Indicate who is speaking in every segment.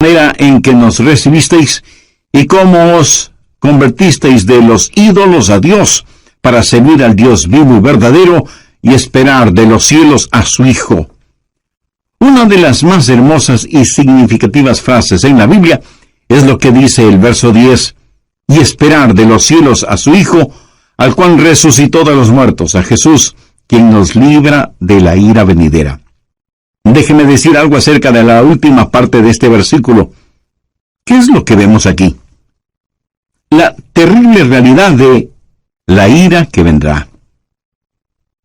Speaker 1: manera en que nos recibisteis y cómo os convertisteis de los ídolos a Dios para servir al Dios vivo y verdadero y esperar de los cielos a su Hijo. Una de las más hermosas y significativas frases en la Biblia es lo que dice el verso 10, y esperar de los cielos a su Hijo, al cual resucitó de los muertos, a Jesús, quien nos libra de la ira venidera. Déjeme decir algo acerca de la última parte de este versículo. ¿Qué es lo que vemos aquí? La terrible realidad de la ira que vendrá.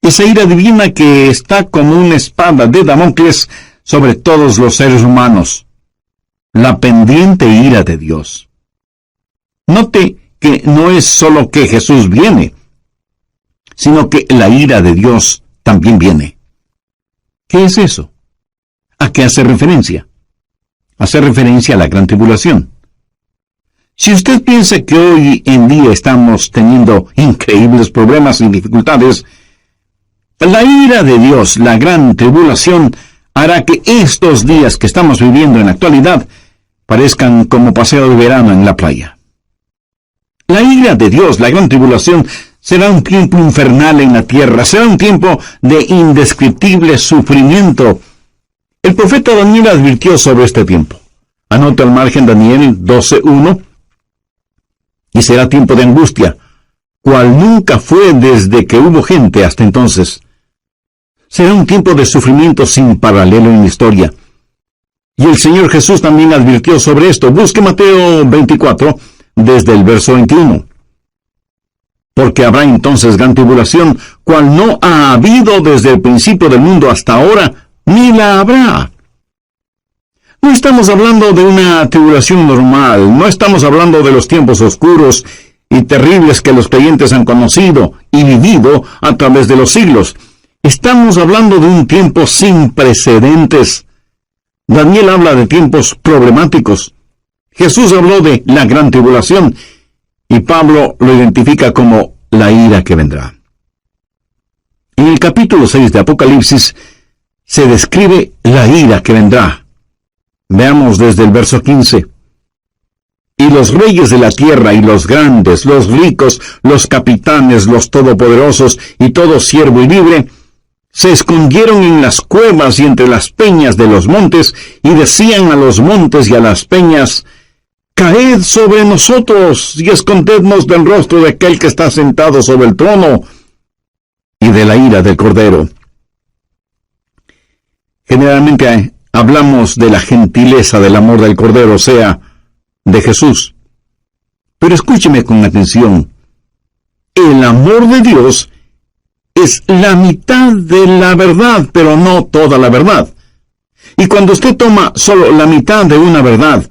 Speaker 1: Esa ira divina que está como una espada de Damocles sobre todos los seres humanos. La pendiente ira de Dios. Note que no es solo que Jesús viene, sino que la ira de Dios también viene. ¿Qué es eso? ¿A qué hace referencia? Hace referencia a la gran tribulación. Si usted piensa que hoy en día estamos teniendo increíbles problemas y dificultades, la ira de Dios, la gran tribulación, hará que estos días que estamos viviendo en la actualidad parezcan como paseo de verano en la playa. La ira de Dios, la gran tribulación, será un tiempo infernal en la tierra, será un tiempo de indescriptible sufrimiento. El profeta Daniel advirtió sobre este tiempo. Anota al margen Daniel 12:1. Y será tiempo de angustia, cual nunca fue desde que hubo gente hasta entonces. Será un tiempo de sufrimiento sin paralelo en la historia. Y el Señor Jesús también advirtió sobre esto. Busque Mateo 24, desde el verso 21. Porque habrá entonces gran tribulación, cual no ha habido desde el principio del mundo hasta ahora, ni la habrá. No estamos hablando de una tribulación normal, no estamos hablando de los tiempos oscuros y terribles que los creyentes han conocido y vivido a través de los siglos. Estamos hablando de un tiempo sin precedentes. Daniel habla de tiempos problemáticos. Jesús habló de la gran tribulación y Pablo lo identifica como la ira que vendrá. En el capítulo 6 de Apocalipsis se describe la ira que vendrá. Veamos desde el verso 15. Y los reyes de la tierra y los grandes, los ricos, los capitanes, los todopoderosos y todo siervo y libre, se escondieron en las cuevas y entre las peñas de los montes, y decían a los montes y a las peñas, caed sobre nosotros y escondednos del rostro de aquel que está sentado sobre el trono y de la ira del Cordero. Generalmente hablamos de la gentileza del amor del Cordero, o sea, de Jesús. Pero escúcheme con atención. El amor de Dios es la mitad de la verdad, pero no toda la verdad. Y cuando usted toma solo la mitad de una verdad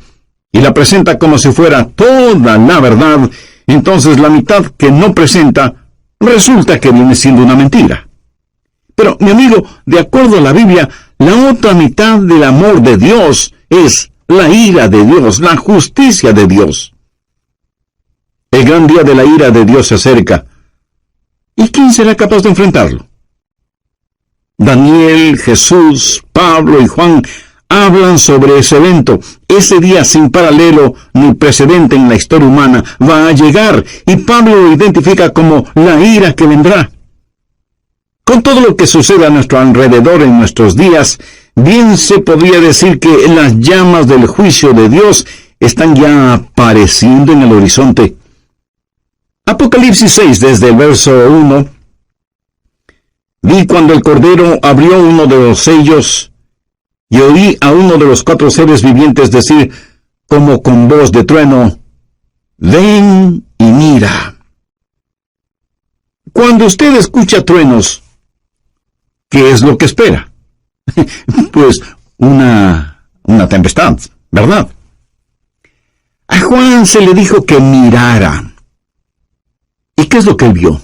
Speaker 1: y la presenta como si fuera toda la verdad, entonces la mitad que no presenta resulta que viene siendo una mentira. Pero, mi amigo, de acuerdo a la Biblia, la otra mitad del amor de Dios es la ira de Dios, la justicia de Dios. El gran día de la ira de Dios se acerca. ¿Y quién será capaz de enfrentarlo? Daniel, Jesús, Pablo y Juan hablan sobre ese evento. Ese día sin paralelo ni precedente en la historia humana va a llegar, y Pablo lo identifica como la ira que vendrá. Con todo lo que sucede a nuestro alrededor en nuestros días, bien se podría decir que las llamas del juicio de Dios están ya apareciendo en el horizonte. Apocalipsis 6, desde el verso 1. Vi cuando el Cordero abrió uno de los sellos, y oí a uno de los 4 seres vivientes decir, como con voz de trueno, ven y mira. Cuando usted escucha truenos, ¿qué es lo que espera? Pues una tempestad, ¿verdad? A Juan se le dijo que mirara. ¿Y qué es lo que él vio?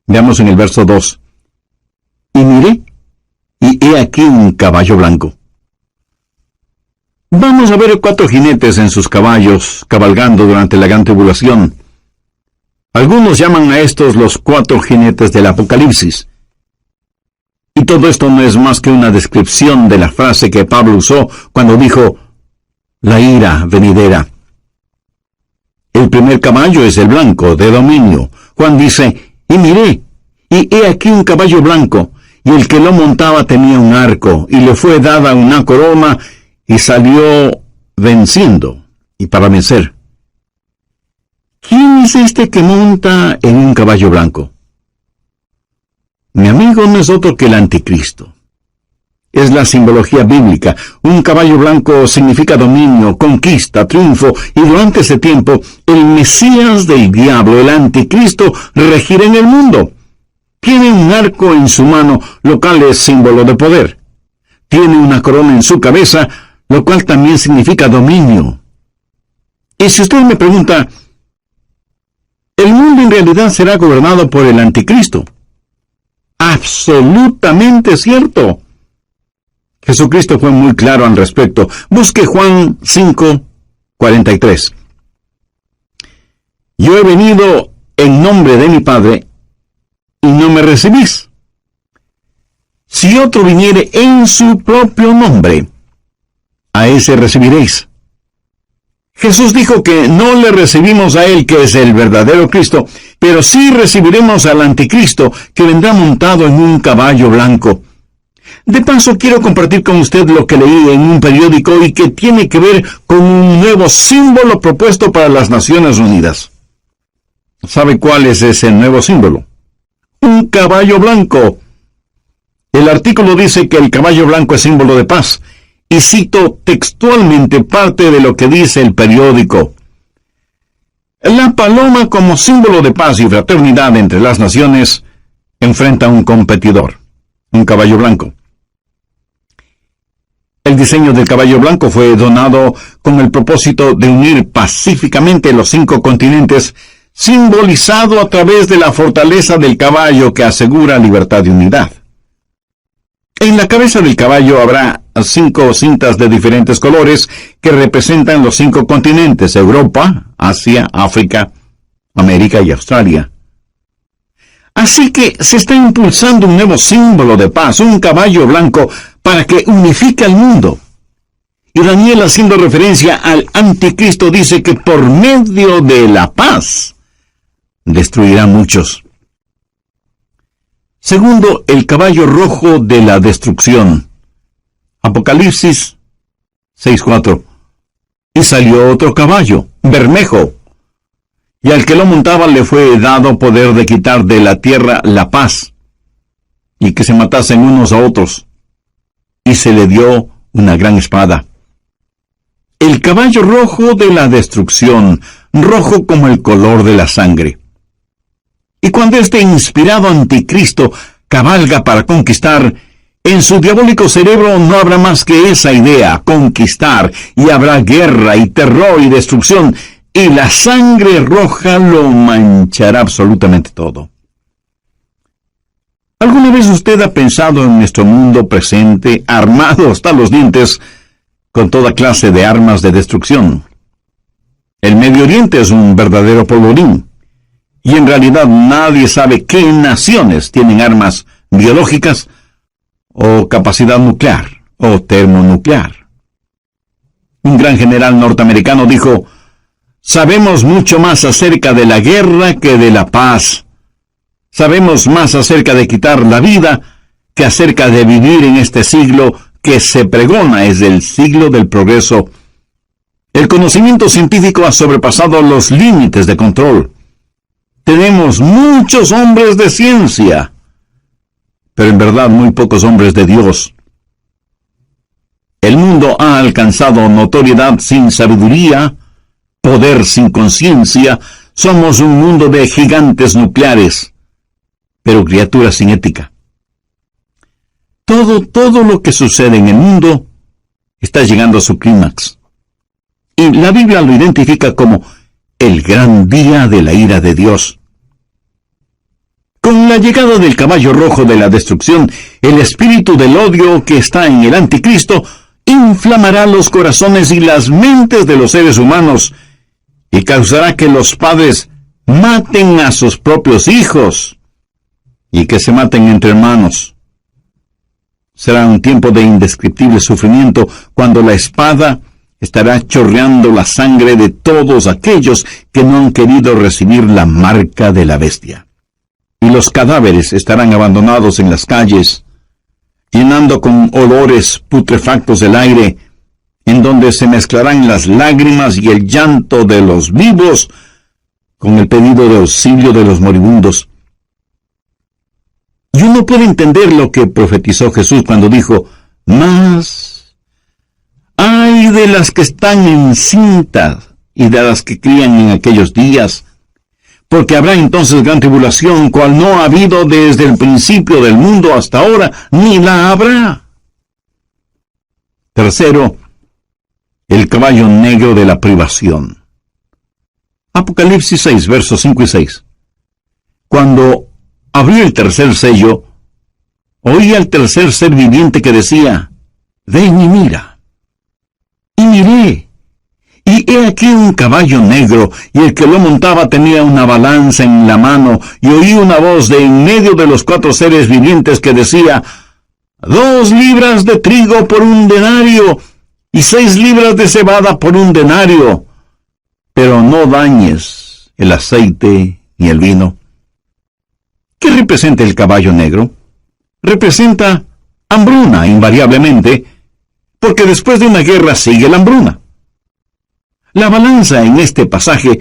Speaker 1: Veamos en el verso 2. Y miré, y he aquí un caballo blanco. Vamos a ver 4 jinetes en sus caballos, cabalgando durante la gran tribulación. Algunos llaman a estos los 4 jinetes del Apocalipsis. Y todo esto no es más que una descripción de la frase que Pablo usó cuando dijo, la ira venidera. El primer caballo es el blanco, de dominio. Juan dice, y miré, y he aquí un caballo blanco, y el que lo montaba tenía un arco, y le fue dada una corona, y salió venciendo, y para vencer. ¿Quién es este que monta en un caballo blanco? Mi amigo, no es otro que el anticristo. Es la simbología bíblica. Un caballo blanco significa dominio, conquista, triunfo, y durante ese tiempo, el Mesías del diablo, el anticristo, regirá en el mundo. Tiene un arco en su mano, lo cual es símbolo de poder. Tiene una corona en su cabeza, lo cual también significa dominio. Y si usted me pregunta, ¿el mundo en realidad será gobernado por el anticristo? Absolutamente cierto. Jesucristo fue muy claro al respecto. Busque Juan 5:43. Yo he venido en nombre de mi Padre, y no me recibís. Si otro viniere en su propio nombre, a ese recibiréis. Jesús dijo que no le recibimos a él, que es el verdadero Cristo, pero sí recibiremos al anticristo, que vendrá montado en un caballo blanco. De paso, quiero compartir con usted lo que leí en un periódico y que tiene que ver con un nuevo símbolo propuesto para las Naciones Unidas. ¿Sabe cuál es ese nuevo símbolo? Un caballo blanco. El artículo dice que el caballo blanco es símbolo de paz, y cito textualmente parte de lo que dice el periódico. La paloma, como símbolo de paz y fraternidad entre las naciones, enfrenta a un competidor, un caballo blanco. El diseño del caballo blanco fue donado con el propósito de unir pacíficamente los 5 continentes, simbolizado a través de la fortaleza del caballo que asegura libertad y unidad. En la cabeza del caballo habrá 5 cintas de diferentes colores que representan los 5 continentes: Europa, Asia, África, América y Australia. Así que se está impulsando un nuevo símbolo de paz, un caballo blanco, para que unifique al mundo. Y Daniel, haciendo referencia al anticristo, dice que por medio de la paz destruirá muchos. Segundo, el caballo rojo de la destrucción. Apocalipsis 6:4. Y salió otro caballo, bermejo, y al que lo montaba le fue dado poder de quitar de la tierra la paz, y que se matasen unos a otros, y se le dio una gran espada. El caballo rojo de la destrucción, rojo como el color de la sangre. Y cuando este inspirado anticristo cabalga para conquistar, en su diabólico cerebro no habrá más que esa idea, conquistar, y habrá guerra y terror y destrucción, y la sangre roja lo manchará absolutamente todo. ¿Alguna vez usted ha pensado en nuestro mundo presente, armado hasta los dientes, con toda clase de armas de destrucción? El Medio Oriente es un verdadero polvorín, y en realidad nadie sabe qué naciones tienen armas biológicas o capacidad nuclear o termonuclear. Un gran general norteamericano dijo: sabemos mucho más acerca de la guerra que de la paz. Sabemos más acerca de quitar la vida que acerca de vivir en este siglo que se pregona es el siglo del progreso. El conocimiento científico ha sobrepasado los límites de control. Tenemos muchos hombres de ciencia, pero en verdad muy pocos hombres de Dios. El mundo ha alcanzado notoriedad sin sabiduría, poder sin conciencia. Somos un mundo de gigantes nucleares, pero criaturas sin ética. Todo lo que sucede en el mundo está llegando a su clímax. Y la Biblia lo identifica como el gran día de la ira de Dios. Con la llegada del caballo rojo de la destrucción, el espíritu del odio que está en el anticristo inflamará los corazones y las mentes de los seres humanos y causará que los padres maten a sus propios hijos y que se maten entre hermanos. Será un tiempo de indescriptible sufrimiento cuando la espada, estará chorreando la sangre de todos aquellos que no han querido recibir la marca de la bestia. Y los cadáveres estarán abandonados en las calles, llenando con olores putrefactos el aire, en donde se mezclarán las lágrimas y el llanto de los vivos con el pedido de auxilio de los moribundos. Y uno puede entender lo que profetizó Jesús cuando dijo: «Mas ay de las que están encintas y de las que crían en aquellos días, porque habrá entonces gran tribulación, cual no ha habido desde el principio del mundo hasta ahora, ni la habrá». Tercero, el caballo negro de la privación. Apocalipsis 6, versos 5 y 6. Cuando abrió el tercer sello, oí al tercer ser viviente que decía: «Ven y mira». Y miré, y he aquí un caballo negro, y el que lo montaba tenía una balanza en la mano, y oí una voz de en medio de los 4 seres vivientes que decía: «2 libras de trigo por 1 denario, y 6 libras de cebada por 1 denario, pero no dañes el aceite ni el vino». ¿Qué representa el caballo negro? Representa hambruna, invariablemente, porque después de una guerra sigue la hambruna. La balanza en este pasaje,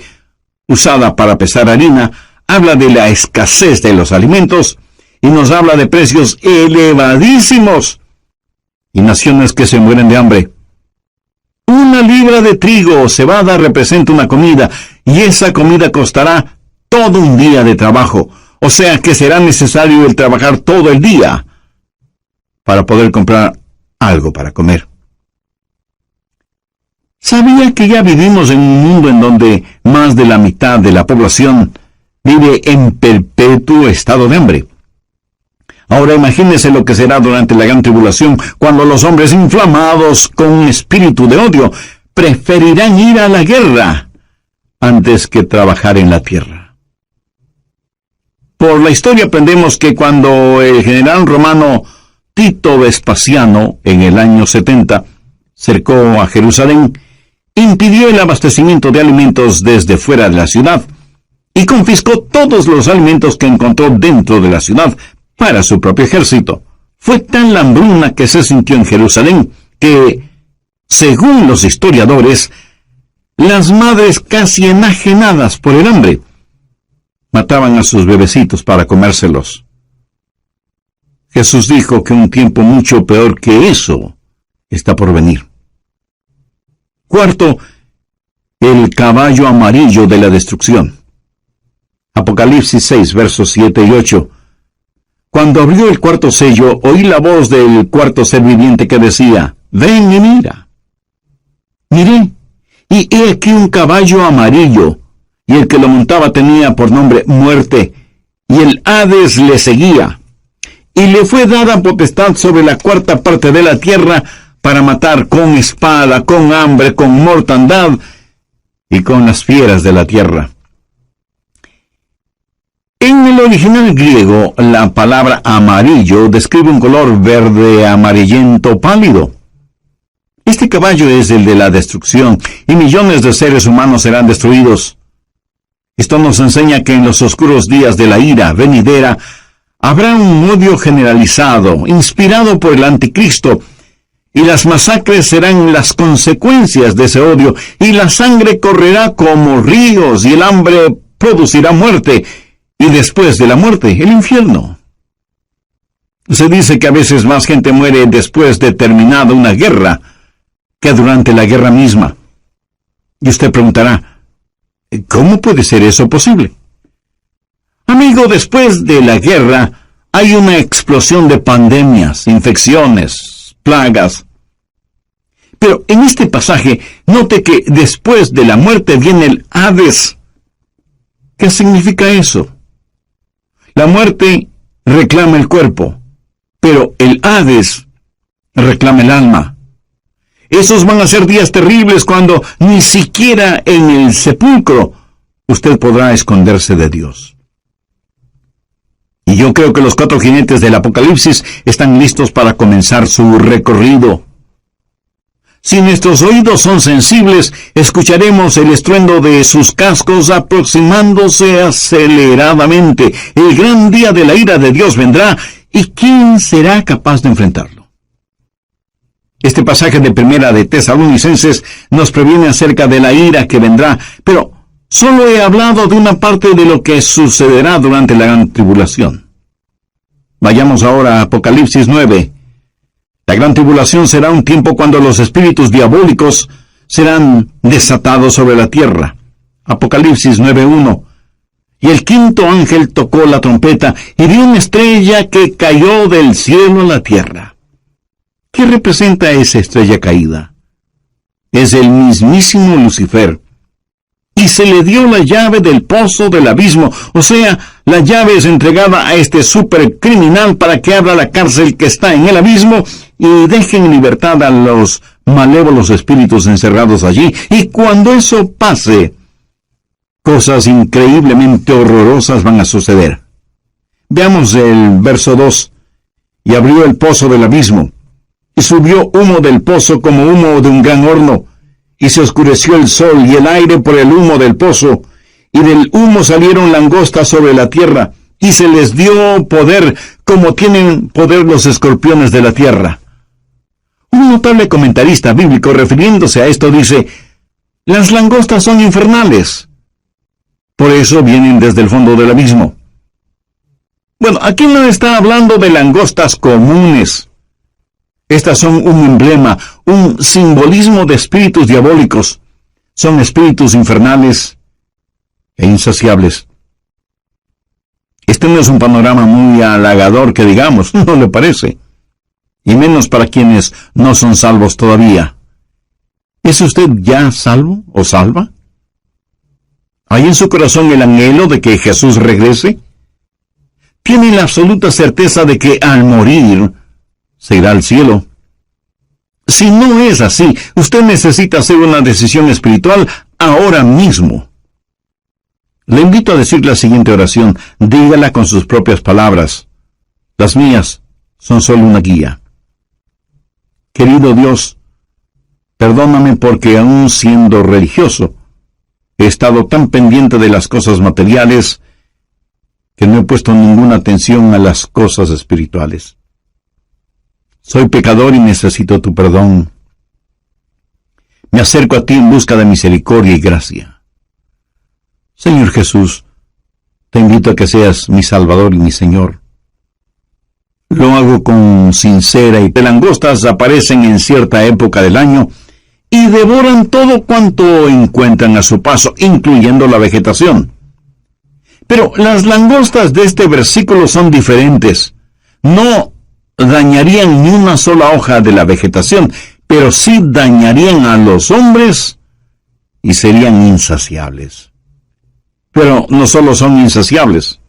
Speaker 1: usada para pesar harina, habla de la escasez de los alimentos y nos habla de precios elevadísimos y naciones que se mueren de hambre. 1 libra de trigo o cebada representa una comida, y esa comida costará todo un día de trabajo, o sea que será necesario el trabajar todo el día para poder comprar algo para comer. ¿Sabía que ya vivimos en un mundo en donde más de la mitad de la población vive en perpetuo estado de hambre? Ahora imagínese lo que será durante la gran tribulación, cuando los hombres inflamados con un espíritu de odio preferirán ir a la guerra antes que trabajar en la tierra. Por la historia aprendemos que cuando el general romano Tito Vespasiano, en el año 70, cercó a Jerusalén, impidió el abastecimiento de alimentos desde fuera de la ciudad y confiscó todos los alimentos que encontró dentro de la ciudad para su propio ejército. Fue tan la hambruna que se sintió en Jerusalén que, según los historiadores, las madres casi enajenadas por el hambre mataban a sus bebecitos para comérselos. Jesús dijo que un tiempo mucho peor que eso está por venir. Cuarto, el caballo amarillo de la destrucción. Apocalipsis 6, versos 7 y 8. Cuando abrió el 4º sello, oí la voz del 4º ser viviente que decía: «Ven y mira». Miré, y he aquí un caballo amarillo, y el que lo montaba tenía por nombre Muerte, y el Hades le seguía. Y le fue dada potestad sobre la 4ª parte de la tierra para matar con espada, con hambre, con mortandad y con las fieras de la tierra. En el original griego, la palabra amarillo describe un color verde amarillento pálido. Este caballo es el de la destrucción, y millones de seres humanos serán destruidos. Esto nos enseña que en los oscuros días de la ira venidera habrá un odio generalizado, inspirado por el anticristo, y las masacres serán las consecuencias de ese odio, y la sangre correrá como ríos, y el hambre producirá muerte, y después de la muerte, el infierno. Se dice que a veces más gente muere después de terminada una guerra que durante la guerra misma. Y usted preguntará, ¿cómo puede ser eso posible? Amigo, después de la guerra hay una explosión de pandemias, infecciones, plagas. Pero en este pasaje, note que después de la muerte viene el Hades. ¿Qué significa eso? La muerte reclama el cuerpo, pero el Hades reclama el alma. Esos van a ser días terribles cuando ni siquiera en el sepulcro usted podrá esconderse de Dios. Y yo creo que los 4 jinetes del Apocalipsis están listos para comenzar su recorrido. Si nuestros oídos son sensibles, escucharemos el estruendo de sus cascos aproximándose aceleradamente. El gran día de la ira de Dios vendrá, ¿y quién será capaz de enfrentarlo? Este pasaje de Primera de Tesalonicenses nos previene acerca de la ira que vendrá, pero solo he hablado de una parte de lo que sucederá durante la gran tribulación. Vayamos ahora a Apocalipsis 9. La gran tribulación será un tiempo cuando los espíritus diabólicos serán desatados sobre la tierra. Apocalipsis 9:1. Y el quinto ángel tocó la trompeta y vio una estrella que cayó del cielo a la tierra. ¿Qué representa esa estrella caída? Es el mismísimo Lucifer. Y se le dio la llave del pozo del abismo, o sea, la llave es entregada a este supercriminal para que abra la cárcel que está en el abismo y deje en libertad a los malévolos espíritus encerrados allí. Y cuando eso pase, cosas increíblemente horrorosas van a suceder. Veamos el verso 2. Y abrió el pozo del abismo, y subió humo del pozo como humo de un gran horno, y se oscureció el sol y el aire por el humo del pozo, y del humo salieron langostas sobre la tierra, y se les dio poder como tienen poder los escorpiones de la tierra. Un notable comentarista bíblico refiriéndose a esto dice: las langostas son infernales, por eso vienen desde el fondo del abismo. Bueno, aquí no está hablando de langostas comunes. Estas son un emblema, un simbolismo de espíritus diabólicos. Son espíritus infernales e insaciables. Este no es un panorama muy halagador que digamos, ¿no le parece? Y menos para quienes no son salvos todavía. ¿Es usted ya salvo o salva? ¿Hay en su corazón el anhelo de que Jesús regrese? ¿Tiene la absoluta certeza de que al morir se irá al cielo? Si no es así, usted necesita hacer una decisión espiritual ahora mismo. Le invito a decir la siguiente oración. Dígala con sus propias palabras. Las mías son solo una guía. Querido Dios, perdóname porque aún siendo religioso, he estado tan pendiente de las cosas materiales que no he puesto ninguna atención a las cosas espirituales. Soy pecador y necesito tu perdón. Me acerco a ti en busca de misericordia y gracia. Señor Jesús, te invito a que seas mi Salvador y mi Señor. Lo hago con sincera y las langostas aparecen en cierta época del año y devoran todo cuanto encuentran a su paso, incluyendo la vegetación. Pero las langostas de este versículo son diferentes. No dañarían ni una sola hoja de la vegetación, pero sí dañarían a los hombres y serían insaciables. Pero no solo son insaciables,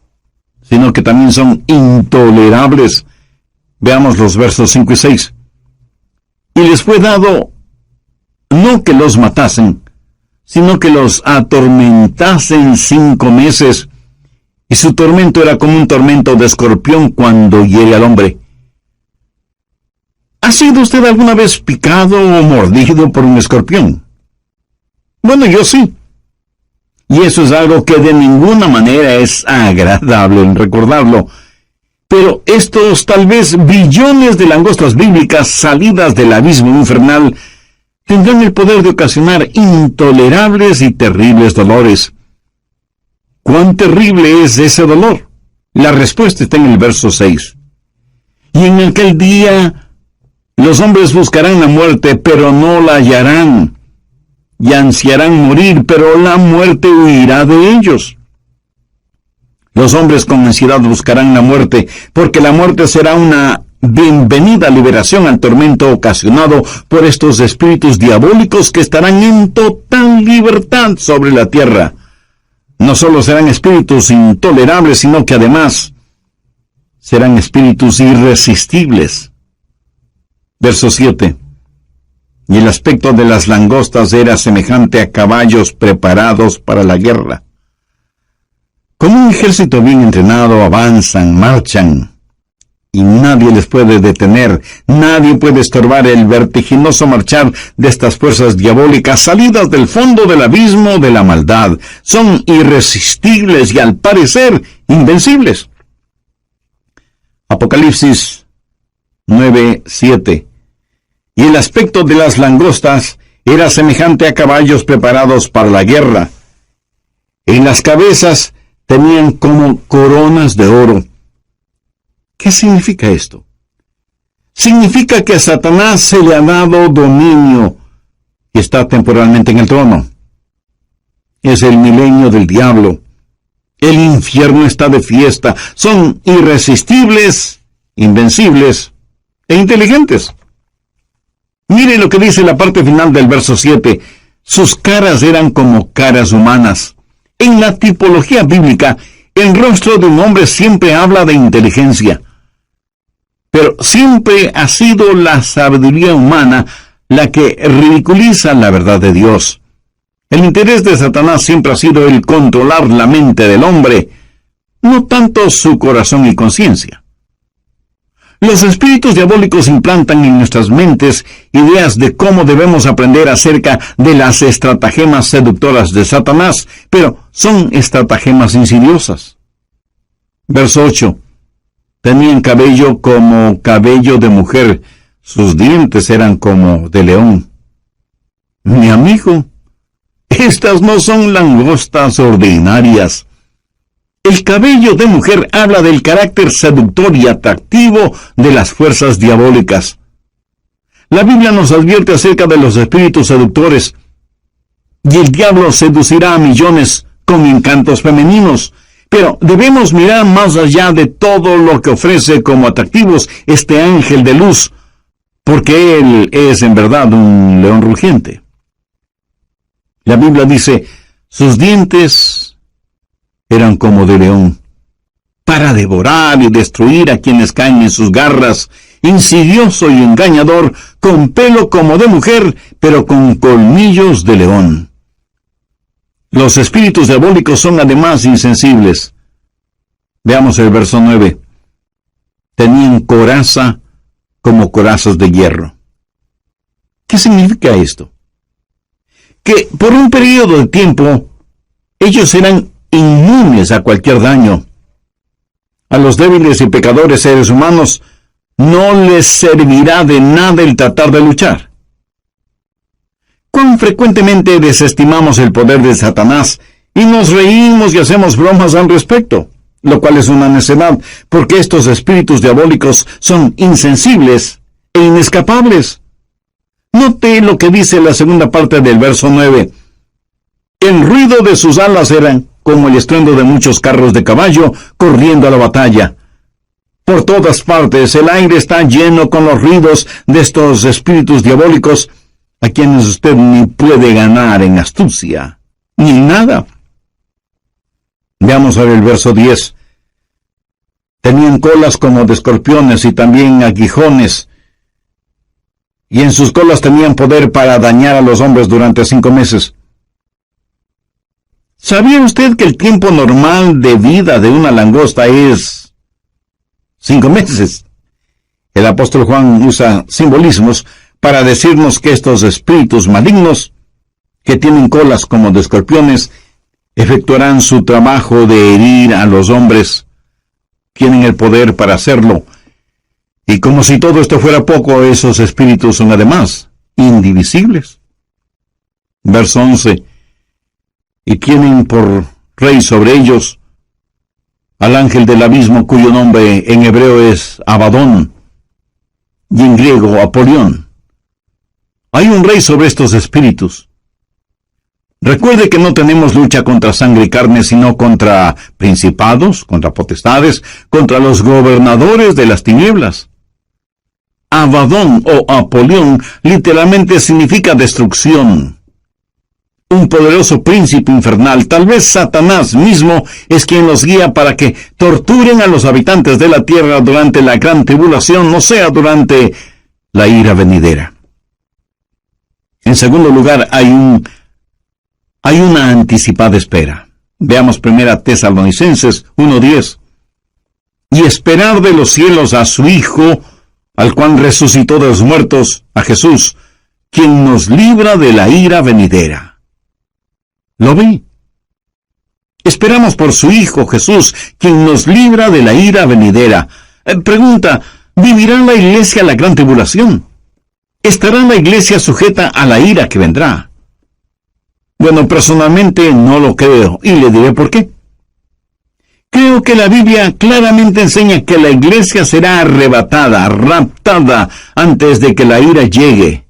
Speaker 1: sino que también son intolerables. Veamos los versos 5 y 6. Y les fue dado no que los matasen, sino que los atormentasen 5 meses, y su tormento era como un tormento de escorpión cuando hiere al hombre. ¿Ha sido usted alguna vez picado o mordido por un escorpión? Bueno, yo sí. Y eso es algo que de ninguna manera es agradable en recordarlo. Pero estos tal vez billones de langostas bíblicas salidas del abismo infernal tendrán el poder de ocasionar intolerables y terribles dolores. ¿Cuán terrible es ese dolor? La respuesta está en el verso 6. Y en aquel día los hombres buscarán la muerte, pero no la hallarán, y ansiarán morir, pero la muerte huirá de ellos. Los hombres con ansiedad buscarán la muerte, porque la muerte será una bienvenida liberación al tormento ocasionado por estos espíritus diabólicos que estarán en total libertad sobre la tierra. No solo serán espíritus intolerables, sino que además serán espíritus irresistibles. Verso 7. Y el aspecto de las langostas era semejante a caballos preparados para la guerra. Como un ejército bien entrenado, avanzan, marchan. y nadie les puede detener, nadie puede estorbar el vertiginoso marchar de estas fuerzas diabólicas salidas del fondo del abismo de la maldad. Son irresistibles y al parecer invencibles. Apocalipsis 9:7. Y el aspecto de las langostas era semejante a caballos preparados para la guerra. En las cabezas tenían como coronas de oro. ¿Qué significa esto? Significa que a Satanás se le ha dado dominio y está temporalmente en el trono. Es el milenio del diablo. El infierno está de fiesta. Son irresistibles, invencibles e inteligentes. Mire lo que dice la parte final del verso 7. Sus caras eran como caras humanas. En la tipología bíblica, el rostro de un hombre siempre habla de inteligencia. Pero siempre ha sido la sabiduría humana la que ridiculiza la verdad de Dios. El interés de Satanás siempre ha sido el controlar la mente del hombre, no tanto su corazón y conciencia. Los espíritus diabólicos implantan en nuestras mentes ideas de cómo debemos aprender acerca de las estratagemas seductoras de Satanás, pero son estratagemas insidiosas. Verso 8. Tenían cabello como cabello de mujer, sus dientes eran como de león. Mi amigo, estas no son langostas ordinarias. El cabello de mujer habla del carácter seductor y atractivo de las fuerzas diabólicas. La Biblia nos advierte acerca de los espíritus seductores, y el diablo seducirá a millones con encantos femeninos. Pero debemos mirar más allá de todo lo que ofrece como atractivos este ángel de luz, porque él es en verdad un león rugiente. La Biblia dice, sus dientes eran como de león, para devorar y destruir a quienes caen en sus garras, insidioso y engañador, con pelo como de mujer, pero con colmillos de león. Los espíritus diabólicos son además insensibles. Veamos el verso 9. Tenían coraza como corazas de hierro. ¿Qué significa esto? Que por un periodo de tiempo ellos eran inmunes a cualquier daño. A los débiles y pecadores seres humanos no les servirá de nada el tratar de luchar. ¿Cuán frecuentemente desestimamos el poder de Satanás y nos reímos y hacemos bromas al respecto? Lo cual es una necedad, porque estos espíritus diabólicos son insensibles e inescapables. Note lo que dice la segunda parte del verso 9. El ruido de sus alas eran como el estruendo de muchos carros de caballo corriendo a la batalla. Por todas partes el aire está lleno con los ruidos de estos espíritus diabólicos, a quienes usted ni puede ganar en astucia, ni en nada. Veamos ahora el verso 10. Tenían colas como de escorpiones y también aguijones, y en sus colas tenían poder para dañar a los hombres durante 5 meses. ¿Sabía usted que el tiempo normal de vida de una langosta es 5 meses? El apóstol Juan usa simbolismos para decirnos que estos espíritus malignos, que tienen colas como de escorpiones, efectuarán su trabajo de herir a los hombres. Tienen el poder para hacerlo. Y como si todo esto fuera poco, esos espíritus son además indivisibles. Verso 11. Y tienen por rey sobre ellos al ángel del abismo, cuyo nombre en hebreo es Abadón y en griego Apolión. Hay un rey sobre estos espíritus. Recuerde que no tenemos lucha contra sangre y carne, sino contra principados, contra potestades, contra los gobernadores de las tinieblas. Abadón o Apolión literalmente significa destrucción. Un poderoso príncipe infernal, tal vez Satanás mismo, es quien los guía para que torturen a los habitantes de la tierra durante la gran tribulación, o sea, durante la ira venidera. En segundo lugar, hay una anticipada espera. Veamos 1 Tesalonicenses 1:10. y esperar de los cielos a su Hijo, al cual resucitó de los muertos, a Jesús, quien nos libra de la ira venidera. ¿Lo ve? Esperamos por su Hijo Jesús, quien nos libra de la ira venidera. Pregunta, ¿vivirá la iglesia la gran tribulación? ¿Estará la iglesia sujeta a la ira que vendrá? Bueno, personalmente no lo creo, y le diré por qué. Creo que la Biblia claramente enseña que la iglesia será arrebatada, raptada, antes de que la ira llegue.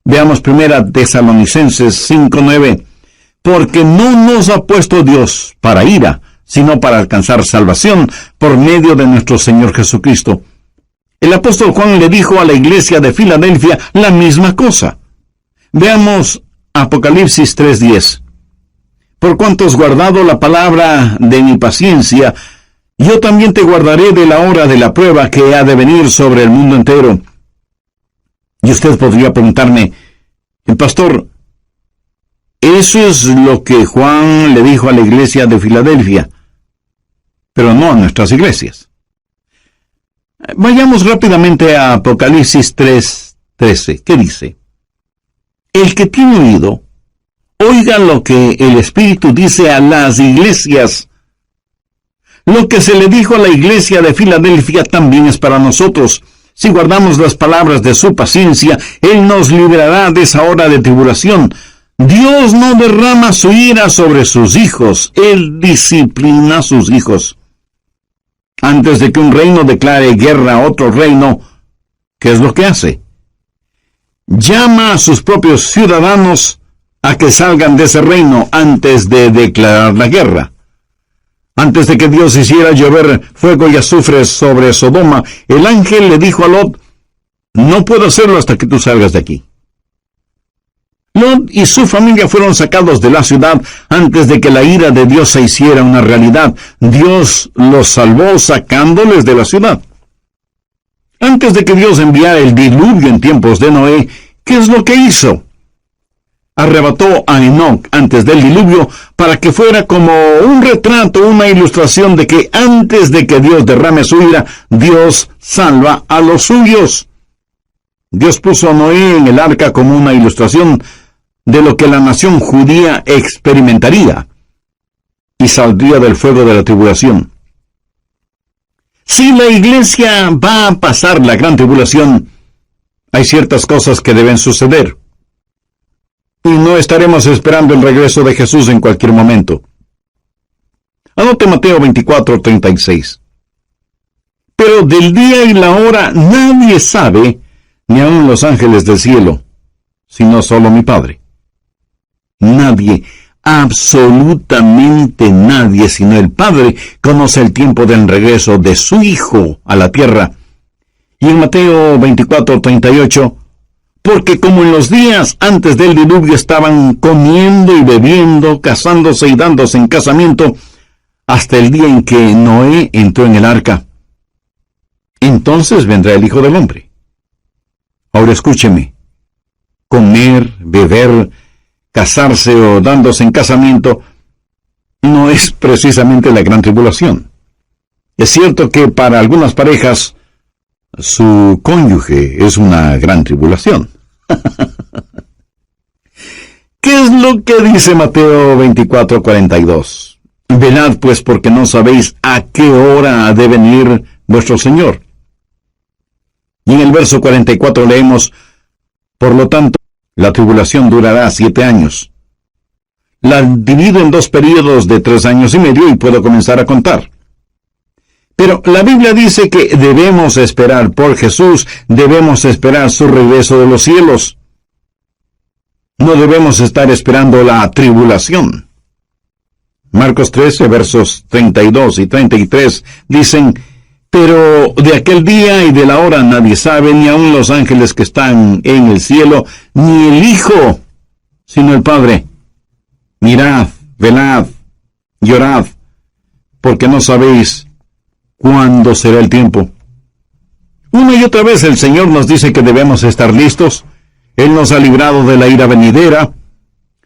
Speaker 1: Veamos 1 Tesalonicenses 5:9. Porque no nos ha puesto Dios para ira, sino para alcanzar salvación por medio de nuestro Señor Jesucristo. El apóstol Juan le dijo a la iglesia de Filadelfia la misma cosa. Veamos Apocalipsis 3:10. Por cuanto has guardado la palabra de mi paciencia, yo también te guardaré de la hora de la prueba que ha de venir sobre el mundo entero. Y usted podría preguntarme, pastor, eso es lo que Juan le dijo a la iglesia de Filadelfia, pero no a nuestras iglesias. Vayamos rápidamente a Apocalipsis 3:13. ¿Qué dice? El que tiene oído, oiga lo que el Espíritu dice a las iglesias. Lo que se le dijo a la iglesia de Filadelfia también es para nosotros. Si guardamos las palabras de su paciencia, Él nos librará de esa hora de tribulación. Dios no derrama su ira sobre sus hijos. Él disciplina a sus hijos. Antes de que un reino declare guerra a otro reino, ¿qué es lo que hace? Llama a sus propios ciudadanos a que salgan de ese reino antes de declarar la guerra. Antes de que Dios hiciera llover fuego y azufre sobre Sodoma, el ángel le dijo a Lot, no puedo hacerlo hasta que tú salgas de aquí. Lot y su familia fueron sacados de la ciudad antes de que la ira de Dios se hiciera una realidad. Dios los salvó sacándoles de la ciudad. Antes de que Dios enviara el diluvio en tiempos de Noé, ¿qué es lo que hizo? Arrebató a Enoc antes del diluvio para que fuera como un retrato, una ilustración de que antes de que Dios derrame su ira, Dios salva a los suyos. Dios puso a Noé en el arca como una ilustración de lo que la nación judía experimentaría y saldría del fuego de la tribulación. Si la iglesia va a pasar la gran tribulación, hay ciertas cosas que deben suceder. Y no estaremos esperando el regreso de Jesús en cualquier momento. Anote Mateo 24:36. Pero del día y la hora nadie sabe, ni aun los ángeles del cielo, sino solo mi Padre. Nadie, absolutamente nadie, sino el Padre, conoce el tiempo del regreso de su Hijo a la tierra. Y en Mateo 24:38, porque como en los días antes del diluvio estaban comiendo y bebiendo, casándose y dándose en casamiento, hasta el día en que Noé entró en el arca. Entonces vendrá el Hijo del Hombre. Ahora escúcheme. Comer, beber, casarse o dándose en casamiento no es precisamente la gran tribulación. Es cierto que para algunas parejas su cónyuge es una gran tribulación. ¿Qué es lo que dice Mateo 24:42? Velad pues porque no sabéis a qué hora ha de venir vuestro Señor. Y en el verso 44 leemos, por lo tanto, la tribulación durará 7 años. La divido en 2 períodos de 3 años y medio y puedo comenzar a contar. Pero la Biblia dice que debemos esperar por Jesús, debemos esperar su regreso de los cielos. No debemos estar esperando la tribulación. Marcos 13, versos 32 y 33 dicen, pero de aquel día y de la hora nadie sabe, ni aun los ángeles que están en el cielo, ni el Hijo, sino el Padre. Mirad, velad, llorad, porque no sabéis cuándo será el tiempo. Una y otra vez el Señor nos dice que debemos estar listos. Él nos ha librado de la ira venidera.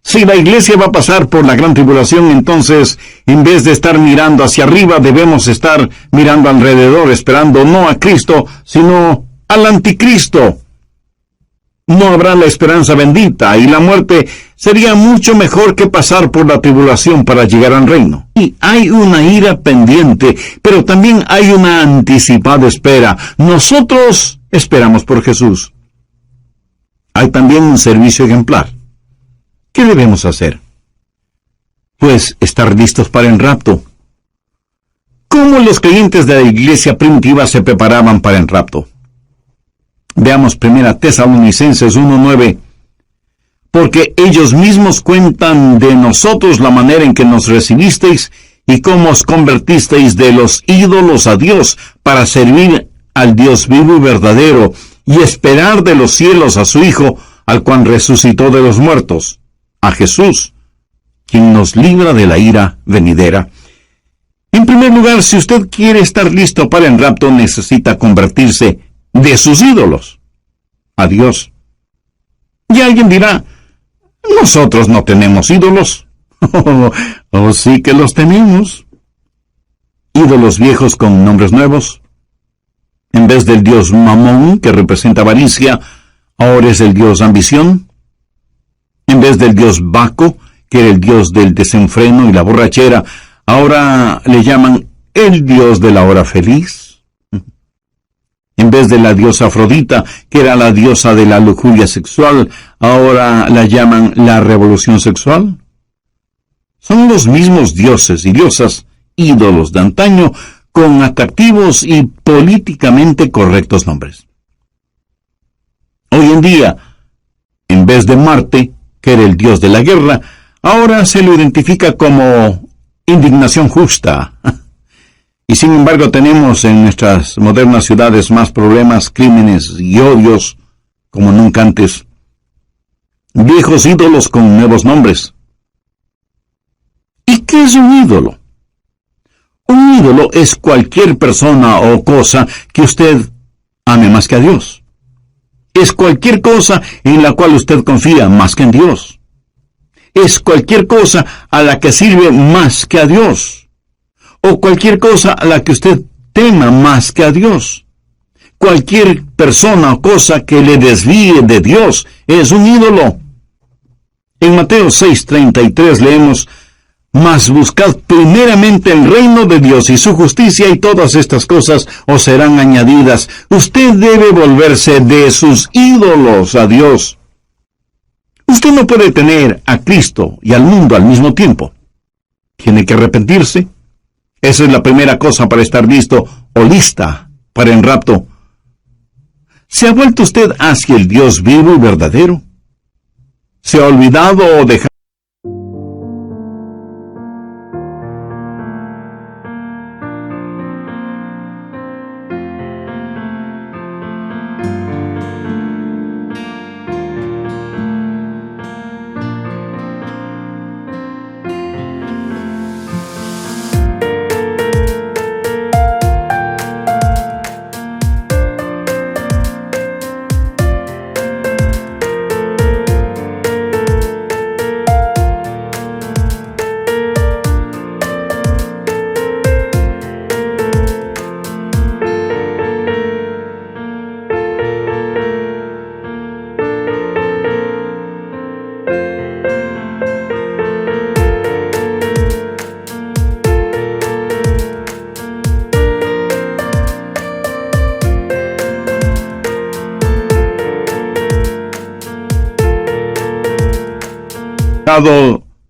Speaker 1: Si la iglesia va a pasar por la gran tribulación, entonces, en vez de estar mirando hacia arriba, debemos estar mirando alrededor, esperando no a Cristo, sino al anticristo. No habrá la esperanza bendita, y la muerte sería mucho mejor que pasar por la tribulación para llegar al reino. Y hay una ira pendiente, pero también hay una anticipada espera. Nosotros esperamos por Jesús. Hay también un servicio ejemplar. ¿Qué debemos hacer? Pues estar listos para el rapto. ¿Cómo los creyentes de la iglesia primitiva se preparaban para el rapto? Veamos 1 Tesalonicenses 1:9. Porque ellos mismos cuentan de nosotros la manera en que nos recibisteis y cómo os convertisteis de los ídolos a Dios para servir al Dios vivo y verdadero y esperar de los cielos a su Hijo, al cual resucitó de los muertos, a Jesús, quien nos libra de la ira venidera. En primer lugar, si usted quiere estar listo para el rapto, necesita convertirse de sus ídolos a Dios. Y alguien dirá, nosotros no tenemos ídolos. Oh, sí que los tenemos. Ídolos viejos con nombres nuevos. En vez del dios Mamón, que representa avaricia, ahora es el dios ambición. En vez del dios Baco, que era el dios del desenfreno y la borrachera, ahora le llaman el dios de la hora feliz. En vez de la diosa Afrodita, que era la diosa de la lujuria sexual, ahora la llaman la revolución sexual. Son los mismos dioses y diosas, ídolos de antaño, con atractivos y políticamente correctos nombres. Hoy en día, en vez de Marte, que era el dios de la guerra, ahora se lo identifica como indignación justa. Y sin embargo tenemos en nuestras modernas ciudades más problemas, crímenes y odios como nunca antes. Viejos ídolos con nuevos nombres. ¿Y qué es un ídolo? Un ídolo es cualquier persona o cosa que usted ame más que a Dios. Es cualquier cosa en la cual usted confía más que en Dios. Es cualquier cosa a la que sirve más que a Dios. O cualquier cosa a la que usted tema más que a Dios. Cualquier persona o cosa que le desvíe de Dios es un ídolo. En Mateo 6:33 leemos, mas buscad primeramente el reino de Dios y su justicia, y todas estas cosas os serán añadidas. Usted debe volverse de sus ídolos a Dios. Usted no puede tener a Cristo y al mundo al mismo tiempo. Tiene que arrepentirse. Esa es la primera cosa para estar listo o lista para el rapto. ¿Se ha vuelto usted hacia el Dios vivo y verdadero? ¿Se ha olvidado o dejado?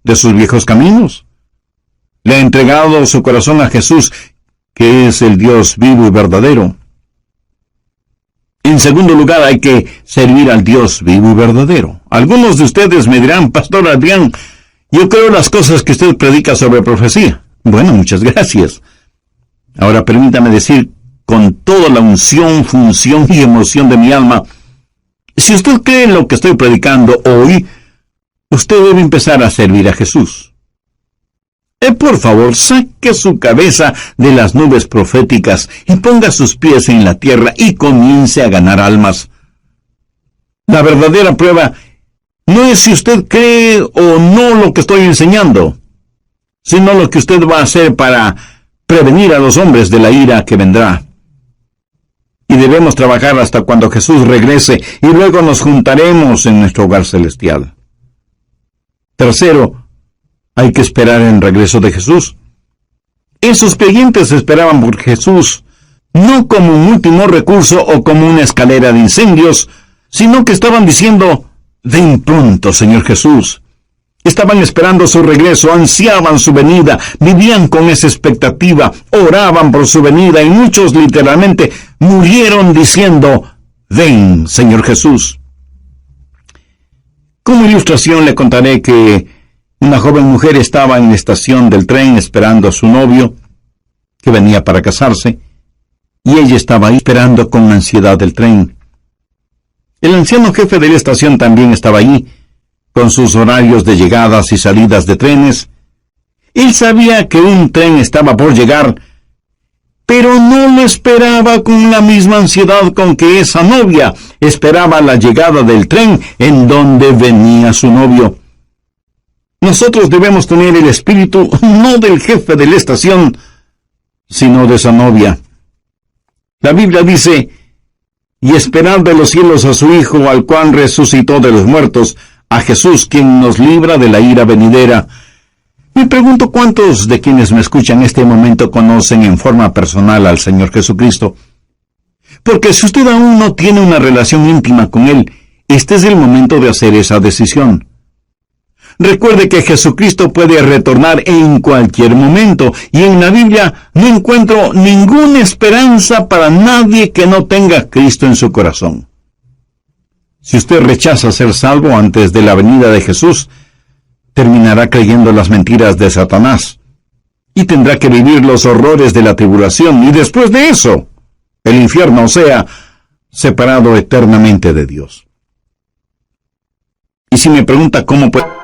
Speaker 1: de sus viejos caminos. Le ha entregado su corazón a Jesús, que es el Dios vivo y verdadero. En segundo lugar, hay que servir al Dios vivo y verdadero. Algunos de ustedes me dirán, Pastor Adrián, yo creo las cosas que usted predica sobre profecía. Bueno, muchas gracias. Ahora permítame decir, con toda la unción, función y emoción de mi alma, si usted cree en lo que estoy predicando hoy, usted debe empezar a servir a Jesús. Por favor, saque su cabeza de las nubes proféticas y ponga sus pies en la tierra y comience a ganar almas. La verdadera prueba no es si usted cree o no lo que estoy enseñando, sino lo que usted va a hacer para prevenir a los hombres de la ira que vendrá. Y debemos trabajar hasta cuando Jesús regrese, y luego nos juntaremos en nuestro hogar celestial. Tercero, hay que esperar el regreso de Jesús. Esos creyentes esperaban por Jesús, no como un último recurso o como una escalera de incendios, sino que estaban diciendo: ven pronto, Señor Jesús. Estaban esperando su regreso, ansiaban su venida, vivían con esa expectativa, oraban por su venida, y muchos literalmente murieron diciendo: ven, Señor Jesús. Como ilustración le contaré que una joven mujer estaba en la estación del tren esperando a su novio, que venía para casarse, y ella estaba ahí esperando con ansiedad el tren. El anciano jefe de la estación también estaba allí, con sus horarios de llegadas y salidas de trenes. Él sabía que un tren estaba por llegar, pero no lo esperaba con la misma ansiedad con que esa novia esperaba la llegada del tren en donde venía su novio. Nosotros debemos tener el espíritu no del jefe de la estación, sino de esa novia. La Biblia dice: y esperar de los cielos a su Hijo, al cual resucitó de los muertos, a Jesús, quien nos libra de la ira venidera. Me pregunto cuántos de quienes me escuchan en este momento conocen en forma personal al Señor Jesucristo. Porque si usted aún no tiene una relación íntima con Él, este es el momento de hacer esa decisión. Recuerde que Jesucristo puede retornar en cualquier momento, y en la Biblia no encuentro ninguna esperanza para nadie que no tenga a Cristo en su corazón. Si usted rechaza ser salvo antes de la venida de Jesús, terminará creyendo las mentiras de Satanás, y tendrá que vivir los horrores de la tribulación, y después de eso, el infierno, o sea, separado eternamente de Dios. Y si me pregunta cómo puede